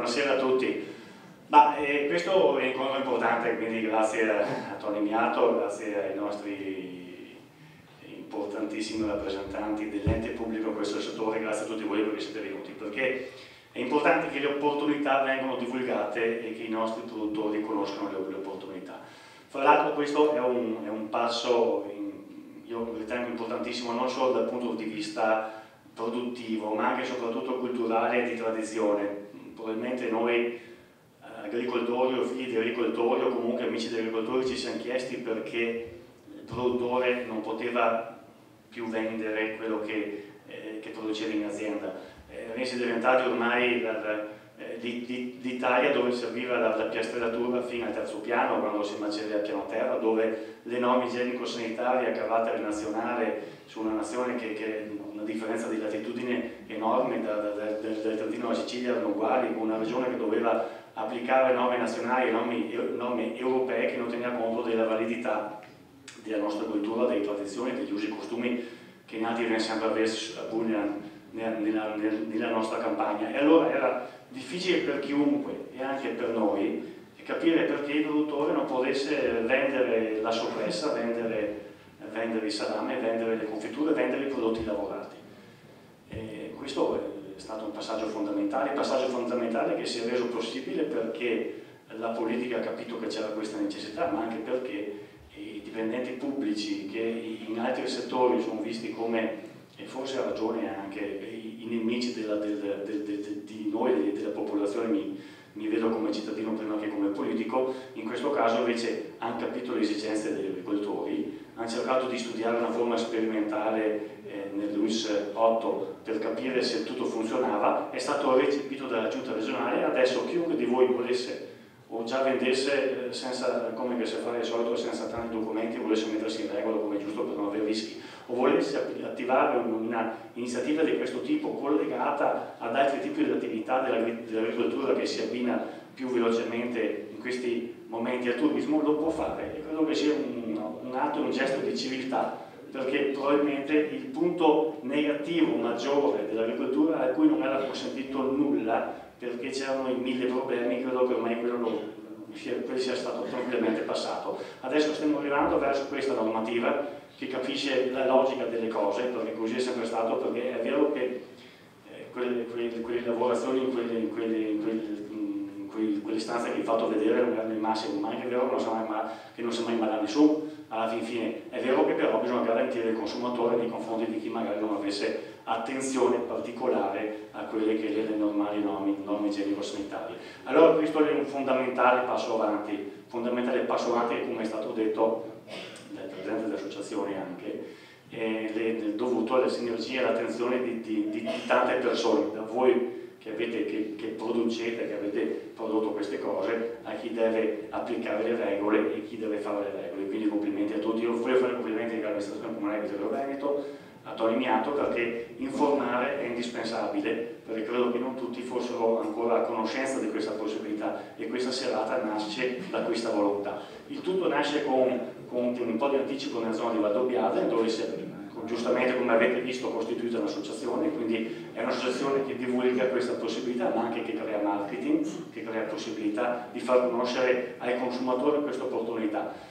buonasera a tutti. Questo è un incontro importante, quindi grazie a Tony Miato, grazie ai nostri importantissimi rappresentanti dell'ente pubblico in questo settore, grazie a tutti voi perché siete venuti, perché è importante che le opportunità vengano divulgate e che i nostri produttori conoscano le opportunità. Fra l'altro questo è un passo, io lo ritengo importantissimo, non solo dal punto di vista produttivo, ma anche e soprattutto culturale e di tradizione. Probabilmente noi agricoltori o figli di agricoltori o comunque amici di agricoltori ci siamo chiesti perché il produttore non poteva più vendere quello che produceva in azienda. Siamo diventati ormai l'Italia dove serviva la piastrella fino al terzo piano quando si macera al piano terra, dove le norme igienico-sanitarie a carattere nazionale su una nazione che ha una differenza di latitudine enorme, del Trentino alla Sicilia erano uguali, con una regione che doveva applicare norme nazionali e norme europee che non teneva conto della validità della nostra cultura, delle tradizioni, degli usi e costumi che in altri viene sempre nella nostra campagna. E allora era difficile per chiunque e anche per noi capire perché il produttore non potesse vendere la soppressa, vendere il salame, vendere le confitture, vendere i prodotti lavorati. Questo è stato un passaggio fondamentale che si è reso possibile perché la politica ha capito che c'era questa necessità, ma anche perché i dipendenti pubblici che in altri settori sono visti come, e forse ha ragione anche, i nemici di noi, della popolazione, mi vedo come cittadino prima che come politico, in questo caso invece hanno capito le esigenze degli agricoltori, hanno cercato di studiare una forma sperimentale nel LUIS 8 per capire se tutto funzionava, è stato recepito dalla giunta regionale. Adesso chiunque di voi volesse o già vendesse senza, come che si fa di solito, senza tanti documenti, volesse mettersi in regola come giusto per non avere rischi, o volesse attivare un'iniziativa di questo tipo collegata ad altri tipi di attività dell'agricoltura che si abbina più velocemente in questi momenti al turismo, lo può fare. E credo che sia un atto, un gesto di civiltà, perché probabilmente il punto negativo maggiore dell'agricoltura a cui non era consentito nulla perché c'erano i 1000 problemi, credo che ormai quello sia stato tranquillamente passato. Adesso stiamo arrivando verso questa normativa che capisce la logica delle cose, perché così è sempre stato, perché è vero che quelle lavorazioni in quelle stanze che vi ho fatto vedere non erano il massimo, ma anche è vero che non si è mai malato nessuno alla fine. È vero che però bisogna garantire il consumatore nei confronti di chi magari non avesse attenzione particolare a quelle che le normali norme igienico-sanitarie. Allora questo è un fondamentale passo avanti che, come è stato detto dal presidente delle associazioni anche, dovuto alla sinergia e all'attenzione di tante persone, da voi che producete, che avete prodotto queste cose, a chi deve applicare le regole e chi deve fare le regole. Quindi complimenti a tutti. Io voglio fare complimenti all'amministrazione comunale di Vittorio Veneto, a Tony Miato, perché informare è indispensabile, perché credo che non tutti fossero ancora a conoscenza di questa possibilità e questa serata nasce da questa volontà. Il tutto nasce con un po' di anticipo nella zona di Valdobbiadene, dove si è, giustamente come avete visto, costituita un'associazione, quindi è un'associazione che divulga questa possibilità, ma anche che crea marketing, che crea possibilità di far conoscere ai consumatori questa opportunità.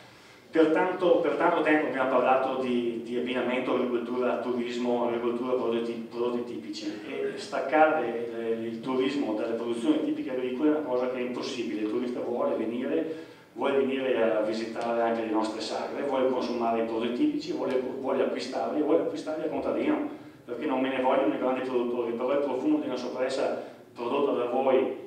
Per tanto tempo abbiamo parlato di abbinamento agricoltura-turismo, agricoltura-prodotti tipici, e staccare il turismo dalle produzioni tipiche agricole è una cosa che è impossibile. Il turista vuole venire a visitare anche le nostre sagre, vuole consumare i prodotti tipici, vuole acquistarli a contadino, perché non me ne vogliono i grandi produttori, però il profumo di una soppressa prodotta da voi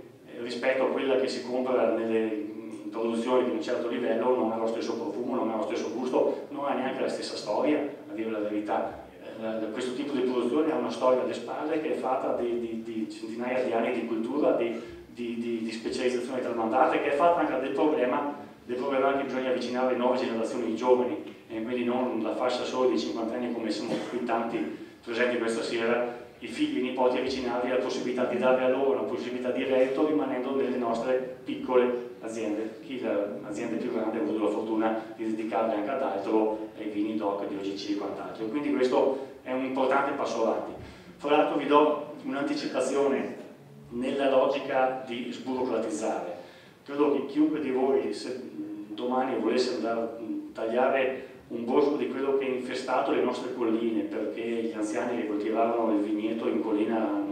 rispetto a quella che si compra nelle produzioni di un certo livello non ha lo stesso profumo, non ha lo stesso gusto, non ha neanche la stessa storia, a dire la verità. Questo tipo di produzione ha una storia alle spalle che è fatta di centinaia di anni di cultura, di specializzazione tramandate, che è fatta anche del problema che bisogna avvicinare le nuove generazioni di giovani, e quindi non la fascia solo di 50 anni come siamo qui tanti presenti questa sera, i figli e i nipoti, avvicinarli alla possibilità di dare a loro una possibilità di reddito rimanendo nelle nostre piccole aziende. Chi l'azienda più grande ha avuto la fortuna di dedicarle anche ad altro, ai vini DOC, di OGC e quant'altro. Quindi questo è un importante passo avanti. Fra l'altro vi do un'anticipazione nella logica di sburocratizzare. Credo che chiunque di voi, se domani volesse andare a tagliare un bosco di quello che ha infestato le nostre colline, perché gli anziani che coltivavano il vigneto in collina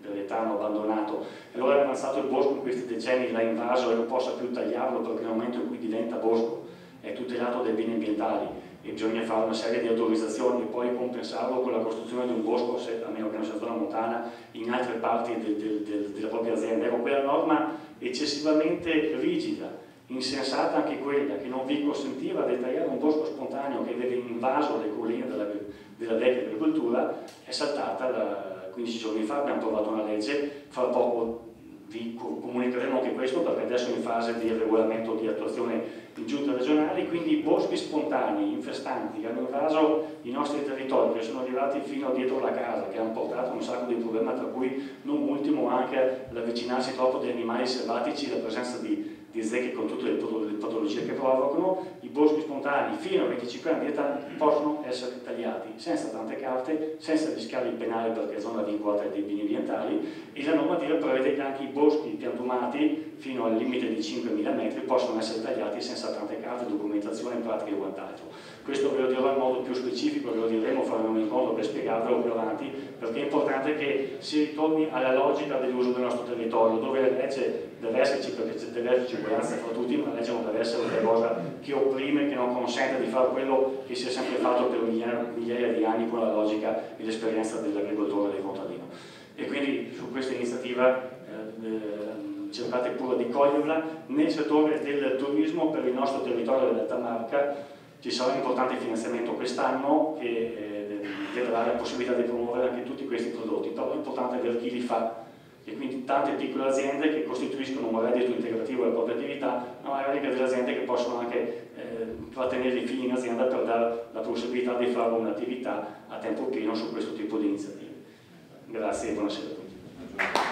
per età hanno abbandonato, e allora è avanzato il bosco in questi decenni, l'ha invaso e non possa più tagliarlo perché nel momento in cui diventa bosco è tutelato dai beni ambientali e bisogna fare una serie di autorizzazioni e poi compensarlo con la costruzione di un bosco, a meno che non sia zona montana, in altre parti della propria azienda. Ecco, quella norma eccessivamente rigida, insensata anche quella, che non vi consentiva di tagliare un bosco spontaneo che aveva invaso le colline della vecchia agricoltura, è saltata 15 giorni fa. Abbiamo approvato una legge, fra poco vi comunicheremo anche questo perché adesso è in fase di regolamento di attuazione in giunta regionale. Quindi i boschi spontanei, infestanti, che hanno invaso i nostri territori, che sono arrivati fino dietro la casa, che hanno portato un sacco di problemi, tra cui non ultimo anche l'avvicinarsi troppo di animali selvatici, la presenza di zecche con tutte le patologie che provocano. I boschi spontanei fino a 25 anni di età possono essere tagliati senza tante carte, senza rischiare il penale perché è zona vincolata dei beni ambientali, e la normativa prevede che anche i boschi piantumati fino al limite di 5.000 metri possono essere tagliati senza tante carte, documentazione, pratiche e quant'altro. Questo ve lo dirò in modo più specifico, ve lo diremo, faremo un incontro per spiegarvelo più avanti, perché è importante che si ritorni alla logica dell'uso del nostro territorio, dove la legge deve esserci, perché deve esserci uguaglianza fra tutti, ma la legge non deve essere una cosa che opprime, che non consente di fare quello che si è sempre fatto per migliaia di anni con la logica e l'esperienza dell'agricoltore e del contadino. E quindi su questa iniziativa cercate pure di coglierla. Nel settore del turismo per il nostro territorio dell'Alta Marca ci sarà un importante finanziamento quest'anno che vedrà la possibilità di promuovere anche tutti questi prodotti, però è importante avere chi li fa, e quindi tante piccole aziende che costituiscono un reddito integrativo alla propria attività, ma magari anche delle aziende che possono anche trattenere i figli in azienda per dare la possibilità di fare un'attività a tempo pieno su questo tipo di iniziative. Grazie e buonasera a tutti.